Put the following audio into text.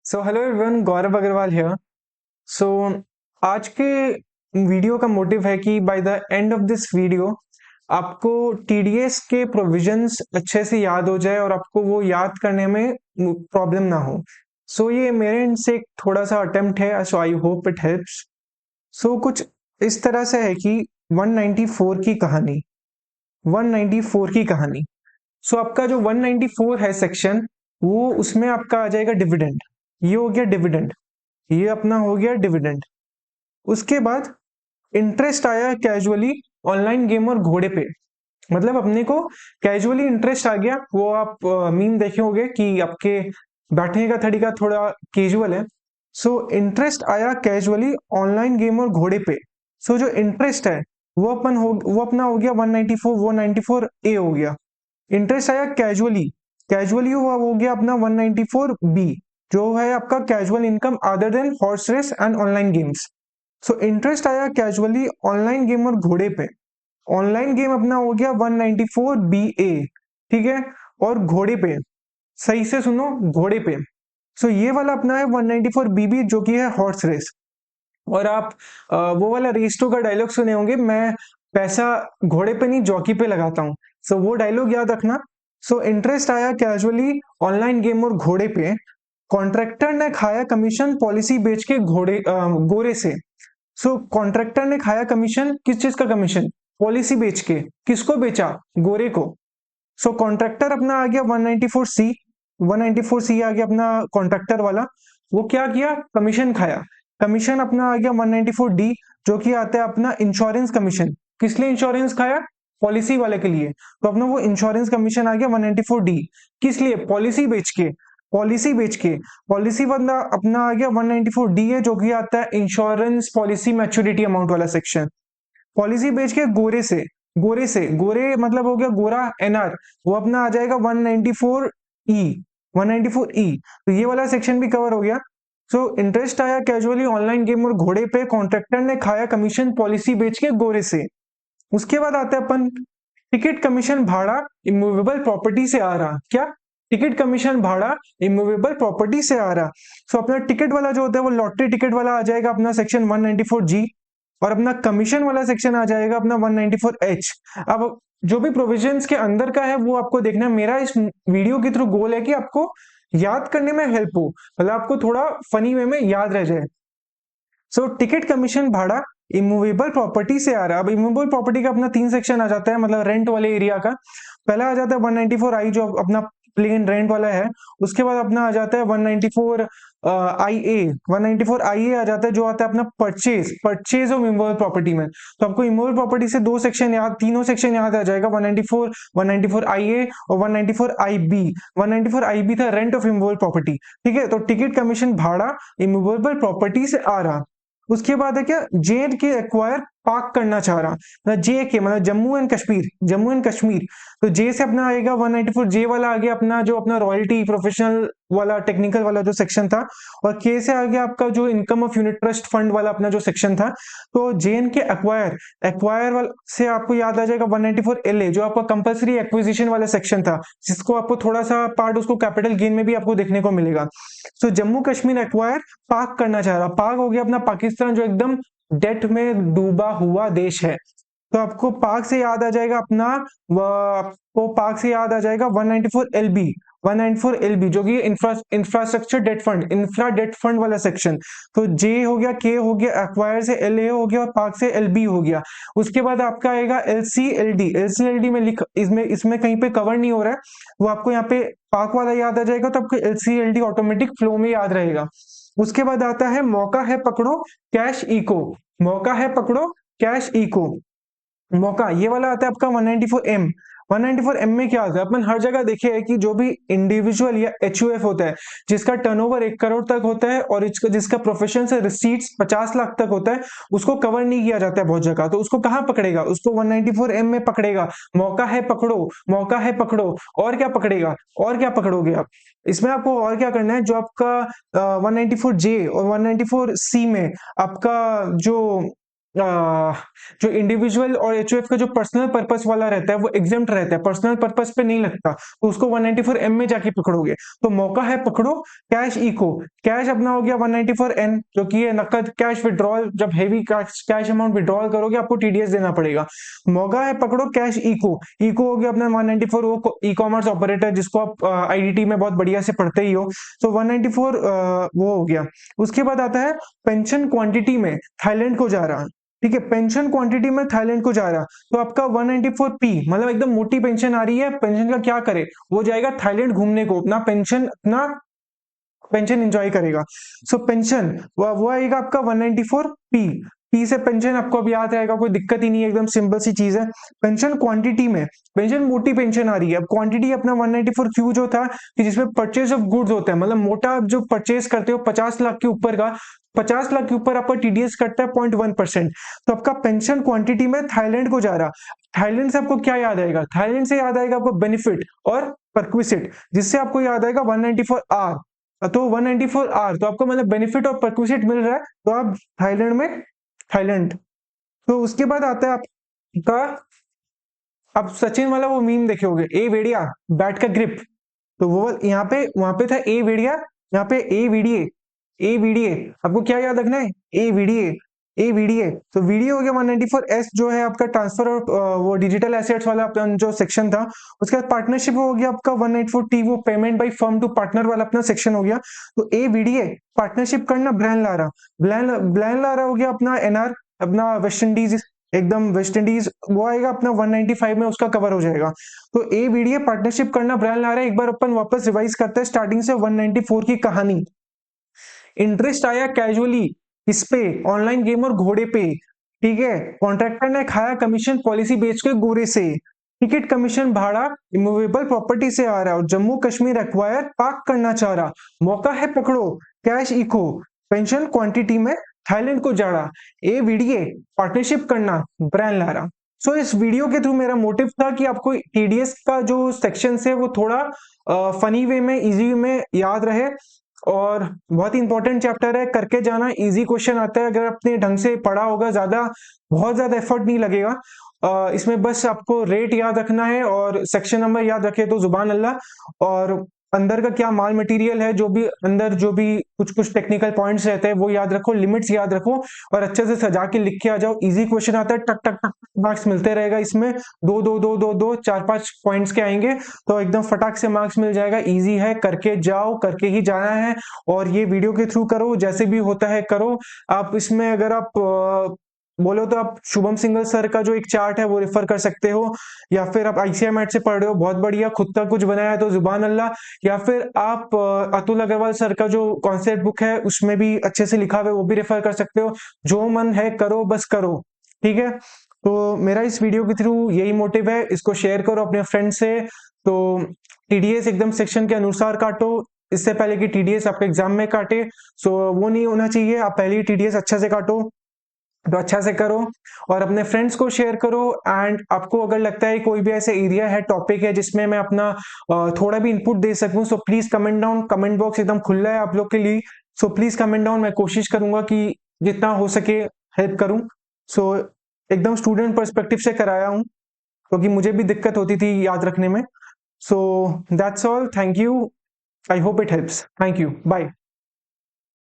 So hello everyone, Gaurav Agarwal here. So आज के video का मोटिव है कि by the end of this video आपको टीडीएस के प्रोविजंस अच्छे से याद हो जाए और आपको वो याद करने में प्रॉब्लम ना हो। सो ये मेरे एंड से एक थोड़ा सा अटेम्प्ट है, सो आई होप इट हेल्प्स। सो कुछ इस तरह से है कि 194 की कहानी 194 की कहानी। सो आपका जो 194 है सेक्शन, वो उसमें आपका आ जाएगा डिविडेंड। ये हो गया डिविडेंड, ये अपना हो गया डिविडेंड। उसके बाद इंटरेस्ट आया कैजुअली ऑनलाइन गेम और घोड़े पे। मतलब अपने को कैजुअली इंटरेस्ट आ गया। वो आप मीम देखे होंगे कि आपके बैठने का तरीका थोड़ा कैजुअल है। सो इंटरेस्ट आया कैजुअली ऑनलाइन गेम और घोड़े पे। सो जो इंटरेस्ट है वो अपना हो गया 194, वो 94 ए हो गया। इंटरेस्ट आया कैजुअली, कैजुअली हुआ हो गया अपना 194 बी, जो है आपका casual income other than horse race and online games. So interest आया कैजुअली ऑनलाइन गेम और घोड़े पे। ऑनलाइन गेम अपना हो गया 194 बी ए, ठीक है। और घोड़े पे, सही से सुनो, घोड़े पे। सो ये वाला अपना है 194 बीबी, जो कि है हॉर्स रेस। और आप वो वाला रेस टू का डायलॉग सुने होंगे, मैं पैसा घोड़े पे नहीं जॉकी पे लगाता हूँ। सो वो डायलॉग याद रखना। सो इंटरेस्ट आया कैजुअली ऑनलाइन गेम और घोड़े पे। कॉन्ट्रैक्टर ने खाया कमीशन पॉलिसी बेच के गोरे से। सो कॉन्ट्रैक्टर ने खाया कमीशन, किस चीज का कमीशन? पॉलिसी बेच के। किसको बेचा? गोरे को। सो कॉन्ट्रैक्टर अपना आ गया 194 सी, 194 सी आ गया अपना कॉन्ट्रैक्टर वाला। वो क्या किया? कमीशन खाया। कमीशन अपना आ गया 194 डी, जो कि आता है अपना इंश्योरेंस कमीशन। किस लिए इंश्योरेंस खाया? पॉलिसी वाले के लिए। तो अपना वो इंश्योरेंस कमीशन आ गया 194 डी। किस लिए? पॉलिसी बेच के। पॉलिसी बेच के पॉलिसी वाला अपना आ गया 194 डी है, जो कि आता है इंश्योरेंस पॉलिसी मैच्योरिटी अमाउंट वाला सेक्शन। पॉलिसी बेच के गोरे मतलब हो गया गोरा एनआर, वो अपना आ जाएगा 194 ई, 194 ई। तो ये वाला सेक्शन भी कवर हो गया। सो इंटरेस्ट आया कैजुअली ऑनलाइन गेम और घोड़े पे। कॉन्ट्रैक्टर ने खाया कमीशन पॉलिसी बेच के गोरे से। उसके बाद आते हैं अपन टिकट कमीशन भाड़ा इमूवेबल प्रॉपर्टी से आ रहा। क्या? टिकट कमीशन भाड़ा इमूवेबल प्रॉपर्टी से आ रहा। सो अपना टिकट वाला जो होता है वो लॉटरी टिकट वाला आ जाएगा अपना सेक्शन 194 जी। और अपना कमीशन वाला सेक्शन आ जाएगा अपना 194 एच। अब जो भी प्रोविजंस के अंदर का है वो आपको देखना है। मेरा इस वीडियो के थ्रू गोल है कि आपको याद करने में हेल्प हो, मतलब आपको थोड़ा फनी वे में याद रह जाए। सो टिकट कमीशन भाड़ा इमूवेबल प्रॉपर्टी से आ रहा है। अब इमूवेबल प्रॉपर्टी का अपना तीन सेक्शन आ जाता है, मतलब रेंट वाले एरिया का। पहला आ जाता है 194 आई, जो अपना प्लेन रेंट वाला है। उसके बाद अपना आ जाता है 194 आई ए, 194 आई ए आ जाता है, जो आता है अपना परचेज ऑफ इमूवेबल प्रॉपर्टी में। तो आपको इमूवेबल प्रॉपर्टी से दो सेक्शन याद, तीनों सेक्शन याद आ जाएगा, 194, 194 आई ए और 194 आई बी। 194 आई बी था रेंट ऑफ इमूवेबल प्रॉपर्टी, ठीक है। तो टिकट कमीशन भाड़ा इमूवेबल प्रॉपर्टी से आ रहा। उसके बाद है क्या? जे एंड के एक्वायर पार्क करना चाह रहा, मतलब जे के मतलब जम्मू एंड कश्मीर, जम्मू एंड कश्मीर। तो जे से अपना आएगा 194, जे वाला आ गया अपना जो अपना रॉयल्टी प्रोफेशनल वाला टेक्निकल वाला जो सेक्शन था। और के से आ गया आपका जो income of unit trust fund वाला अपना जो सेक्शन था। तो जे एंड के एक्वायर, एक्वायर वाला से आपको याद आ जाएगा 194 एल ए, जो आपका कंपल्सरी एक्विजिशन वाला सेक्शन था, जिसको आपको थोड़ा सा पार्ट उसको कैपिटल गेन में भी आपको देखने को मिलेगा। सो जम्मू कश्मीर एक्वायर पाक करना चाह रहा। पाक हो गया अपना पाकिस्तान, जो एकदम डेट में डूबा हुआ देश है। तो आपको पाक से याद आ जाएगा अपना आपको पाक से याद आ जाएगा 194 एलबी, 194 एलबी, जो कि infrastructure debt fund, infra debt fund वाला सेक्शन। तो जे हो गया, के हो गया, एक्वायर से एल ए हो गया और पाक से एल बी हो गया। उसके बाद आपका आएगा L C L D. L C L D में लिख, इसमें इसमें कहीं पे कवर नहीं हो रहा है, वो आपको यहाँ पे पाक वाला याद आ जाएगा, तो आपको L C L D automatic flow में याद रहेगा। उसके बाद आता है मौका है पकड़ो कैश इको। मौका है पकड़ो कैश इको, मौका ये वाला आता है आपका 194 एम। 194 एम में क्या आता है? अपन हर जगह देखे है कि जो भी इंडिविजुअल या एचयूएफ होता है, जिसका टर्नओवर 1 करोड़ तक होता है और जिसका प्रोफेशन से रिसीट्स 50 लाख तक होता है, उसको कवर नहीं किया जाता है बहुत जगह। तो उसको कहां पकड़ेगा? उसको 194 एम में पकड़ेगा। मौका है पकड़ो, मौका है पकड़ो। और क्या पकड़ेगा? और क्या पकड़ोगे आप इसमें? आपको और क्या करना है, जो आपका 194 जे और 194 सी में आपका जो जो इंडिविजुअल और एचओएफ का जो पर्सनल पर्पस वाला रहता है वो एग्जेम्प्ट रहता है, पर्सनल पर्पस पे नहीं लगता, तो उसको 194 एम में जाके पकड़ोगे। तो मौका है पकड़ो कैश इको। कैश अपना हो गया 194 एन, जो कि है नकद कैश विड्रॉल। जब हेवी कैश अमाउंट विड्रॉल करोगे आपको टीडीएस देना पड़ेगा। मौका है पकड़ो कैश इको। इको हो गया अपना 194, वो ई कॉमर्स ऑपरेटर जिसको आप आईडीटी में बहुत बढ़िया से पढ़ते ही हो। तो 194 वो हो गया। उसके बाद आता है पेंशन क्वांटिटी में थाईलैंड को जा रहा। ठीक है, पेंशन क्वांटिटी में थाईलैंड को जा रहा, तो आपका 194 पी, मतलब एकदम मोटी पेंशन आ रही है। पेंशन का क्या करे, वो जाएगा थाईलैंड घूमने को, अपना पेंशन एंजॉय करेगा। सो पेंशन वो आएगा आपका 194 पी। पी से पेंशन आपको अब याद रहेगा, कोई दिक्कत ही नहीं है, एकदम सिंपल सी चीज है। पेंशन क्वांटिटी में, पेंशन मोटी पेंशन आ रही है। अब क्वांटिटी अपना 194 क्यू जो था कि जिसमें परचेज ऑफ गुड्स होता है, मतलब मोटा जो परचेज करते हो 50 लाख के ऊपर का, 50 लाख के ऊपर आपका टीडीएस कटता है 0.1%। तो आपका पेंशन क्वांटिटी में थाईलैंड को जा रहा। थाईलैंड से आपको क्या याद आएगा, थाईलैंड से याद आएगा आपको बेनिफिट और परक्विसिट, जिससे आपको याद आएगा 194 आर। तो 194 आर तो आपको मतलब बेनिफिट और परक्विसिट मिल रहा है, तो आप थाईलैंड में, थाईलैंड। तो उसके बाद आता है आपका, आप सचिन वाला वो मीम देखे होगे, ए वेडिया बैट का ग्रिप। तो वो यहाँ पे, वहां पे था ए वेडिया, यहाँ पे ए वीडीए। ए वीडीए आपको क्या याद रखना है, ए वीडीए। ए वीडीए तो वीडियो हो गया 194 एस, जो है आपका ट्रांसफर और वो डिजिटल एसेट्स वाला अपना जो सेक्शन था। उसके बाद पार्टनरशिप हो गया आपका 194 टी, वो payment by firm to partner वाला अपना सेक्शन हो गया। तो ए वीडीए पार्टनरशिप करना ब्रांड लारा, ब्रांड लारा हो गया अपना एनआर, अपना वेस्ट इंडीज, एकदम वेस्ट इंडीज वो आएगा अपना 195 में, उसका कवर हो जाएगा। तो ए वीडीए पार्टनरशिप करना ब्रांड ला रहा है। एक बार अपन वापस रिवाइज करते हैं स्टार्टिंग से 194 की कहानी। इंटरेस्ट आया कैजुअली इस पे, ऑनलाइन गेम और घोड़े पे। ठीक है, कॉन्ट्रैक्टर ने खाया कमीशन पॉलिसी बेच के गोरे से। टिकट कमीशन भाड़ा इमूवेबल प्रॉपर्टी से आ रहा है, और जम्मू कश्मीर एक्वायर पार्क करना चाह रहा। मौका है पकड़ो कैश इको। पेंशन क्वांटिटी में थाईलैंड को जाड़ा। ए वीडीए पार्टनरशिप करना ब्रांड ला रहा। सो इस वीडियो के थ्रू मेरा मोटिव था कि आपको टीडीएस का जो सेक्शन है वो थोड़ा फनी वे में, इजी वे में याद रहे। और बहुत ही इंपॉर्टेंट चैप्टर है, करके जाना, इजी क्वेश्चन आता है अगर आपने ढंग से पढ़ा होगा। बहुत ज्यादा एफर्ट नहीं लगेगा। इसमें बस आपको रेट याद रखना है और सेक्शन नंबर याद रखे तो जुबान अल्लाह। और अंदर का क्या माल मटेरियल है, जो भी अंदर जो भी कुछ कुछ टेक्निकल पॉइंट्स रहते हैं वो याद रखो, लिमिट्स याद रखो, और अच्छे से सजा के लिख के आ जाओ। इजी क्वेश्चन आता है, टक टक टक मार्क्स मिलते रहेगा इसमें। दो दो दो दो दो 4-5 पॉइंट्स के आएंगे, तो एकदम फटाक से मार्क्स मिल जाएगा। इजी है, करके जाओ, करके ही जाना है। और ये वीडियो के थ्रू करो, जैसे भी होता है करो। आप इसमें अगर आप बोलो तो आप शुभम सिंगल सर का जो एक चार्ट है वो रेफर कर सकते हो, या फिर आप आईसीआई मैट से पढ़ रहे हो, बहुत बढ़िया, खुद का कुछ बनाया है तो जुबान अल्लाह। या फिर आप अतुल अग्रवाल सर का जो कॉन्सेप्ट बुक है उसमें भी अच्छे से लिखा हुआ है, वो भी रेफर कर सकते हो। जो मन है करो, बस करो। ठीक है, तो मेरा इस वीडियो के थ्रू यही मोटिव है, इसको शेयर करो अपने फ्रेंड से। तो टीडीएस एकदम सेक्शन के अनुसार काटो, इससे पहले कि टीडीएस आपके एग्जाम में काटे। सो वो नहीं होना चाहिए, आप पहले ही टीडीएस अच्छा से काटो, तो अच्छा से करो और अपने फ्रेंड्स को शेयर करो। एंड आपको अगर लगता है कोई भी ऐसे एरिया है, टॉपिक है जिसमें मैं अपना थोड़ा भी इनपुट दे सकूं, so please comment down, comment box एकदम खुला है आप लोग के लिए। सो प्लीज कमेंट डाउन, मैं कोशिश करूंगा कि जितना हो सके हेल्प करूं। सो एकदम स्टूडेंट पर्सपेक्टिव से कराया हूं, क्योंकि मुझे भी दिक्कत होती थी याद रखने में। So that's all, thank you, I hope it helps, thank you, bye.